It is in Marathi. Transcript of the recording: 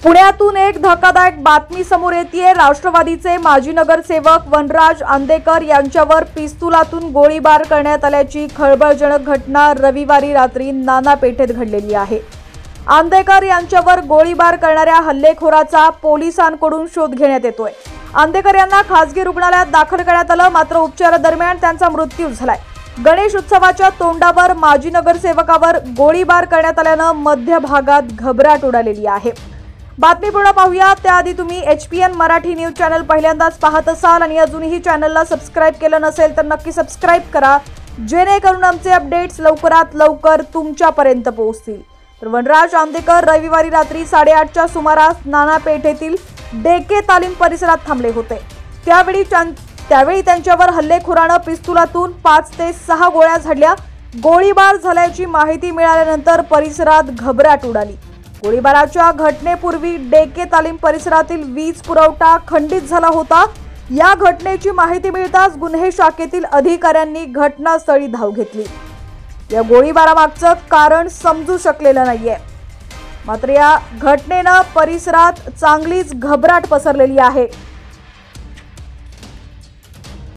पुण्यातून एक धक्कादायक बातमी समोर येतेय। राष्ट्रवादीचे माजी नगरसेवक वनराज आंदेकर यांच्यावर पिस्तुलातून गोळीबार करण्यात आल्याची खळबळजनक घटना रविवारी रात्री नाना पेठेत घडलेली आहे। आंदेकर यांच्यावर गोळीबार करणाऱ्या हल्लेखोराचा पोलिसांकडून शोध घेण्यात येतोय। आंदेकर यांना खासगी रुग्णालयात दाखल करण्यात आलं, मात्र उपचारादरम्यान त्यांचा मृत्यू झालाय। गणेश उत्सवाच्या तोंडावर माजी नगरसेवकावर गोळीबार करण्यात आल्यानं मध्य भागात घबराट उडालेली आहे। बातमी पूर्ण पाहूया त्याआधी तुम्ही HPN मराठी न्यूज चॅनल पहिल्यांदाच पाहत असाल आणि अजूनही चॅनलला सबस्क्राइब केलं नसेल तर नक्की सबस्क्राइब करा, जेणेकरून आमचे अपडेट्स लवकरात लवकर तुमच्यापर्यंत पोहोचतील। तर वनराज आंदेकर रविवारी रात्री 8:30च्या सुमारास नाना पेठेतील डेके तालीम परिसरात थांबले होते। त्यावेळी त्यांच्यावर हल्लेखोरानं पिस्तुलातून 5 ते 6 गोळ्या झाडल्या। गोळीबार झाल्याची माहिती मिळाल्यानंतर परिसरात घबराट उडाली। गोळीबाराच्या घटनेपूर्वी डेके तालीम परिसरातील वीज पुरवठा खंडित झाला होता। या घटनेची माहिती मिळताच गुन्हे शाखेतील अधिकाऱ्यांनी घटनास्थळी धाव घेतली। या गोळीबारामागचं कारण समजू शकलेलं नाहीये, मात्र या घटनेनं परिसरात चांगलीच घबराट पसरलेली आहे।